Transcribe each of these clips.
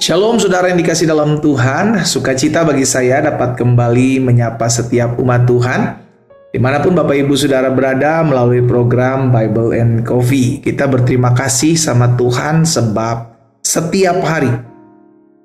Shalom saudara yang dikasih dalam Tuhan, sukacita bagi saya dapat kembali menyapa setiap umat Tuhan dimanapun Bapak Ibu Saudara berada melalui program Bible and Coffee. Kita berterima kasih sama Tuhan sebab setiap hari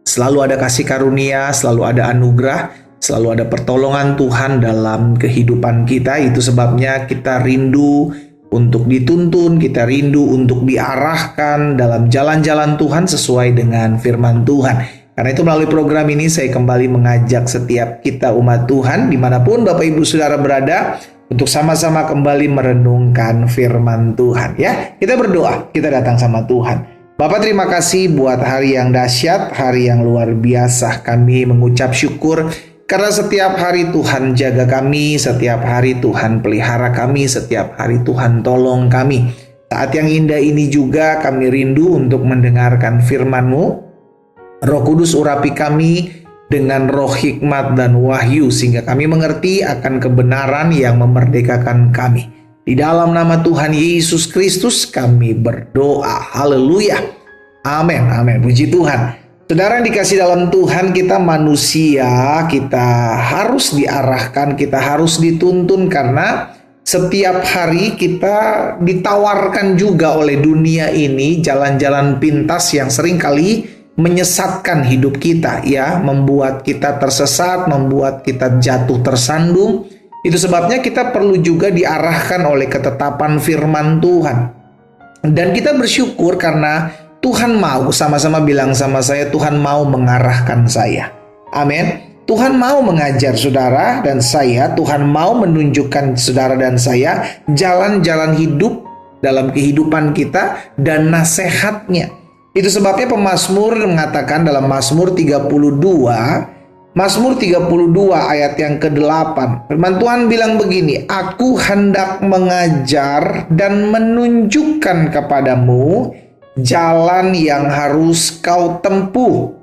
selalu ada kasih karunia, selalu ada anugerah, selalu ada pertolongan Tuhan dalam kehidupan kita. Itu sebabnya kita rindu untuk dituntun, kita rindu untuk diarahkan dalam jalan-jalan Tuhan sesuai dengan firman Tuhan. Karena itu melalui program ini saya kembali mengajak setiap kita umat Tuhan dimanapun Bapak Ibu Saudara berada untuk sama-sama kembali merenungkan firman Tuhan. Ya, kita berdoa, kita datang sama Tuhan. Bapak, terima kasih buat hari yang dahsyat, hari yang luar biasa. Kami mengucap syukur karena setiap hari Tuhan jaga kami, setiap hari Tuhan pelihara kami, setiap hari Tuhan tolong kami. Saat yang indah ini juga kami rindu untuk mendengarkan firman-Mu. Roh Kudus urapi kami dengan roh hikmat dan wahyu sehingga kami mengerti akan kebenaran yang memerdekakan kami. Di dalam nama Tuhan Yesus Kristus kami berdoa. Haleluya. Amin. Amin. Puji Tuhan. Saudara yang dikasih dalam Tuhan, kita manusia, kita harus diarahkan, kita harus dituntun karena setiap hari kita ditawarkan juga oleh dunia ini jalan-jalan pintas yang seringkali menyesatkan hidup kita, ya, membuat kita tersesat, membuat kita jatuh tersandung. Itu sebabnya kita perlu juga diarahkan oleh ketetapan firman Tuhan. Dan kita bersyukur karena Tuhan mau, sama-sama bilang sama saya, Tuhan mau mengarahkan saya. Amin. Tuhan mau mengajar saudara dan saya, Tuhan mau menunjukkan saudara dan saya jalan-jalan hidup dalam kehidupan kita dan nasihatnya. Itu sebabnya pemazmur mengatakan dalam Mazmur 32 ayat yang ke-8. Firman Tuhan bilang begini, "Aku hendak mengajar dan menunjukkan kepadamu jalan yang harus kau tempuh.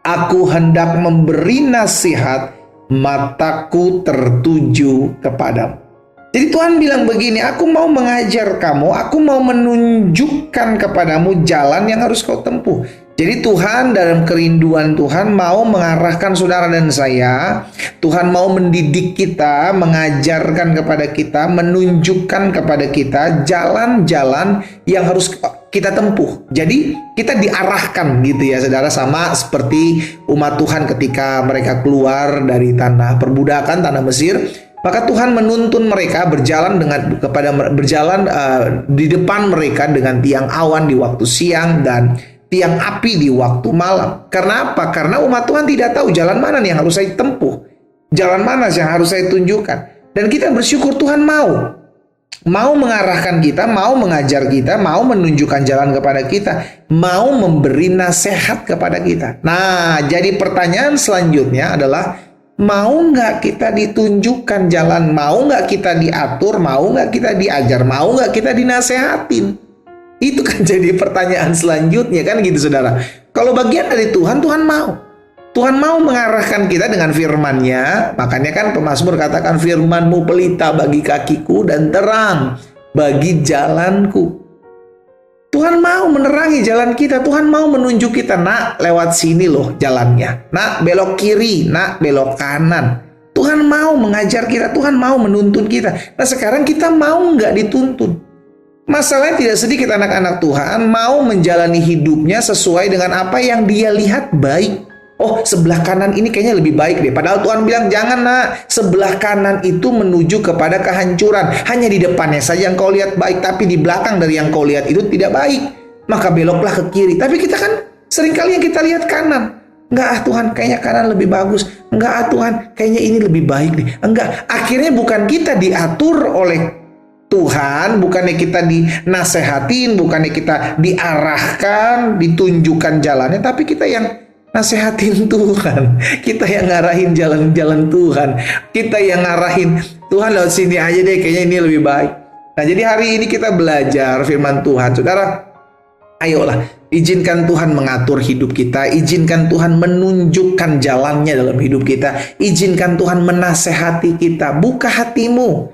Aku hendak memberi nasihat, mataku tertuju kepadamu." Jadi Tuhan bilang begini, aku mau mengajar kamu, aku mau menunjukkan kepadamu jalan yang harus kau tempuh. Jadi Tuhan dalam kerinduan Tuhan mau mengarahkan saudara dan saya. Tuhan mau mendidik kita, mengajarkan kepada kita, menunjukkan kepada kita jalan-jalan yang harus kita tempuh. Jadi kita diarahkan gitu ya saudara, sama seperti umat Tuhan ketika mereka keluar dari tanah perbudakan, tanah Mesir. Maka Tuhan menuntun mereka berjalan di depan mereka dengan tiang awan di waktu siang dan tiang api di waktu malam. Karena apa? Karena umat Tuhan tidak tahu jalan mana yang harus saya tempuh, jalan mana yang harus saya tunjukkan. Dan kita bersyukur Tuhan mau mengarahkan kita, mau mengajar kita, mau menunjukkan jalan kepada kita, mau memberi nasihat kepada kita. Nah, jadi pertanyaan selanjutnya adalah, mau nggak kita ditunjukkan jalan? Mau nggak kita diatur? Mau nggak kita diajar? Mau nggak kita dinasehatin? Itu kan jadi pertanyaan selanjutnya kan gitu saudara. Kalau bagian dari Tuhan, Tuhan mau. Tuhan mau mengarahkan kita dengan firman-Nya. Makanya kan pemazmur katakan, firman-Mu pelita bagi kakiku dan terang bagi jalanku. Tuhan mau menerangi jalan kita. Tuhan mau menunjuk kita, nak lewat sini loh jalannya. Nak belok kiri, nak belok kanan. Tuhan mau mengajar kita, Tuhan mau menuntun kita. Nah sekarang kita mau nggak dituntun? Masalahnya tidak sedikit anak-anak Tuhan mau menjalani hidupnya sesuai dengan apa yang dia lihat baik. Oh, sebelah kanan ini kayaknya lebih baik deh. Padahal Tuhan bilang, jangan nak, sebelah kanan itu menuju kepada kehancuran. Hanya di depannya saja yang kau lihat baik, tapi di belakang dari yang kau lihat itu tidak baik. Maka beloklah ke kiri. Tapi kita kan seringkali yang kita lihat kanan. Enggak Tuhan, kayaknya kanan lebih bagus. Enggak Tuhan, kayaknya ini lebih baik deh. Enggak, akhirnya bukan kita diatur oleh Tuhan, bukannya kita dinasehatin, bukannya kita diarahkan, ditunjukkan jalannya, tapi kita yang nasehatin Tuhan. Kita yang ngarahin jalan-jalan Tuhan. Kita yang ngarahin, Tuhan lewat sini aja deh, kayaknya ini lebih baik. Nah, jadi hari ini kita belajar firman Tuhan. Saudara, ayolah, izinkan Tuhan mengatur hidup kita, izinkan Tuhan menunjukkan jalannya dalam hidup kita, izinkan Tuhan menasehati kita. Buka hatimu,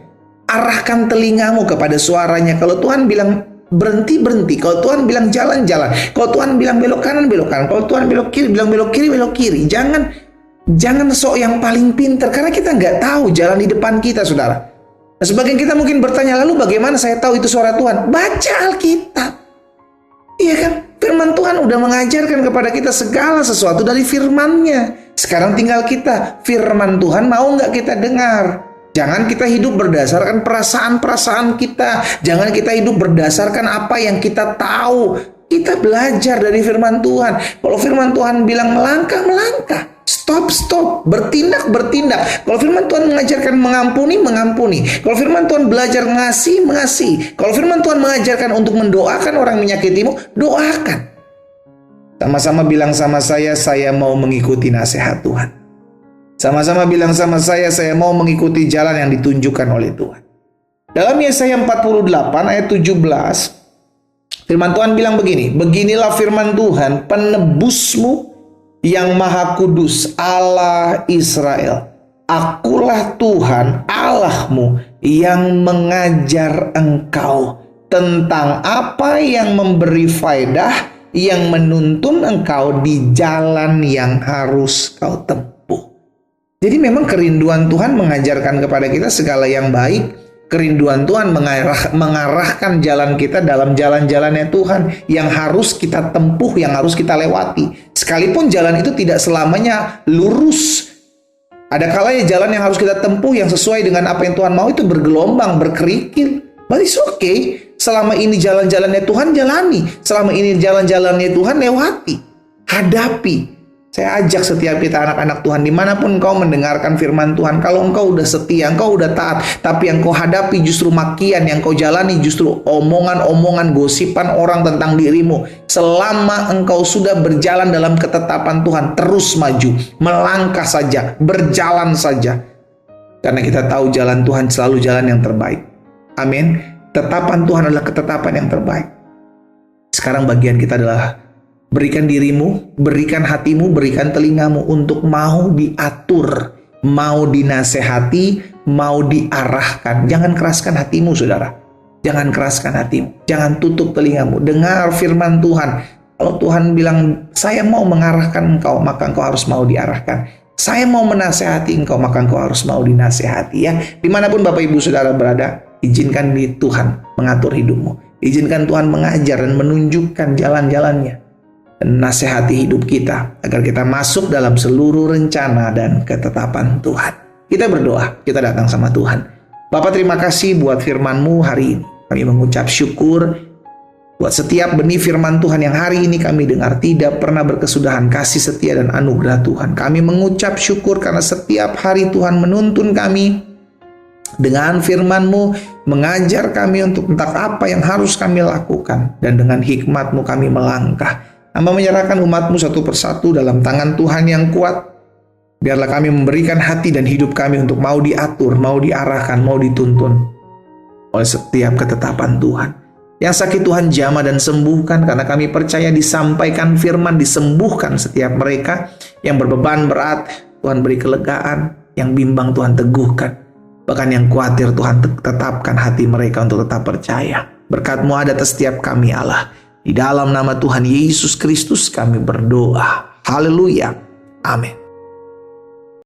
arahkan telingamu kepada suaranya. Kalau Tuhan bilang berhenti. Kalau Tuhan bilang jalan, jalan. Kalau Tuhan bilang belok kanan, belok kanan. Kalau Tuhan belok kiri, bilang belok kiri, belok kiri. Jangan sok yang paling pintar, karena kita nggak tahu jalan di depan kita, saudara. Nah, sebagian kita mungkin bertanya, lalu bagaimana saya tahu itu suara Tuhan? Baca Alkitab. Iya kan? Firman Tuhan udah mengajarkan kepada kita segala sesuatu dari firman-Nya. Sekarang tinggal kita, firman Tuhan mau nggak kita dengar? Jangan kita hidup berdasarkan perasaan-perasaan kita. Jangan kita hidup berdasarkan apa yang kita tahu. Kita belajar dari firman Tuhan. Kalau firman Tuhan bilang melangkah, melangkah. Stop, bertindak. Kalau firman Tuhan mengajarkan mengampuni. Kalau firman Tuhan belajar mengasihi. Kalau firman Tuhan mengajarkan untuk mendoakan orang yang menyakitimu, doakan. Sama-sama bilang sama saya mau mengikuti nasihat Tuhan. Sama-sama bilang sama saya mau mengikuti jalan yang ditunjukkan oleh Tuhan. Dalam Yesaya 48 ayat 17, firman Tuhan bilang begini, beginilah firman Tuhan, penebusmu yang maha kudus, Allah Israel. Akulah Tuhan Allahmu yang mengajar engkau tentang apa yang memberi faedah, yang menuntun engkau di jalan yang harus kau tempuh. Jadi memang kerinduan Tuhan mengajarkan kepada kita segala yang baik. Kerinduan Tuhan mengarahkan jalan kita dalam jalan-jalannya Tuhan yang harus kita tempuh, yang harus kita lewati. Sekalipun jalan itu tidak selamanya lurus. Ada kalanya jalan yang harus kita tempuh yang sesuai dengan apa yang Tuhan mau itu bergelombang, berkerikil. But it's okay. Selama ini jalan-jalannya Tuhan jalani. Selama ini jalan-jalannya Tuhan lewati. Hadapi. Saya ajak setiap kita anak-anak Tuhan, dimanapun engkau mendengarkan firman Tuhan, kalau engkau udah setia, engkau udah taat, tapi yang kau hadapi justru makian, yang kau jalani justru omongan-omongan, gosipan orang tentang dirimu. Selama engkau sudah berjalan dalam ketetapan Tuhan, terus maju, melangkah saja, berjalan saja. Karena kita tahu jalan Tuhan selalu jalan yang terbaik. Amin. Ketetapan Tuhan adalah ketetapan yang terbaik. Sekarang bagian kita adalah berikan dirimu, berikan hatimu, berikan telingamu untuk mau diatur, mau dinasehati, mau diarahkan. Jangan keraskan hatimu, saudara. Jangan keraskan hatimu. Jangan tutup telingamu. Dengar firman Tuhan. Kalau Tuhan bilang, saya mau mengarahkan engkau, maka engkau harus mau diarahkan. Saya mau menasehati engkau, maka engkau harus mau dinasehati. Ya, dimanapun Bapak Ibu Saudara berada, izinkan di Tuhan mengatur hidupmu. Izinkan Tuhan mengajar dan menunjukkan jalan-jalannya. Nasihati hidup kita agar kita masuk dalam seluruh rencana dan ketetapan Tuhan. Kita berdoa, kita datang sama Tuhan. Bapa, terima kasih buat firman-Mu hari ini. Kami mengucap syukur buat setiap benih firman Tuhan yang hari ini kami dengar, tidak pernah berkesudahan kasih setia dan anugerah Tuhan. Kami mengucap syukur karena setiap hari Tuhan menuntun kami dengan firman-Mu, mengajar kami untuk tentang apa yang harus kami lakukan, dan dengan hikmat-Mu kami melangkah. Hamba menyerahkan umat-Mu satu persatu dalam tangan Tuhan yang kuat. Biarlah kami memberikan hati dan hidup kami untuk mau diatur, mau diarahkan, mau dituntun oleh setiap ketetapan Tuhan. Yang sakit Tuhan jamah dan sembuhkan, karena kami percaya disampaikan firman, disembuhkan setiap mereka. Yang berbeban berat, Tuhan beri kelegaan. Yang bimbang Tuhan teguhkan. Bahkan yang khawatir Tuhan tetapkan hati mereka untuk tetap percaya. Berkat-Mu ada atas setiap kami, Allah. Di dalam nama Tuhan Yesus Kristus kami berdoa. Haleluya. Amin.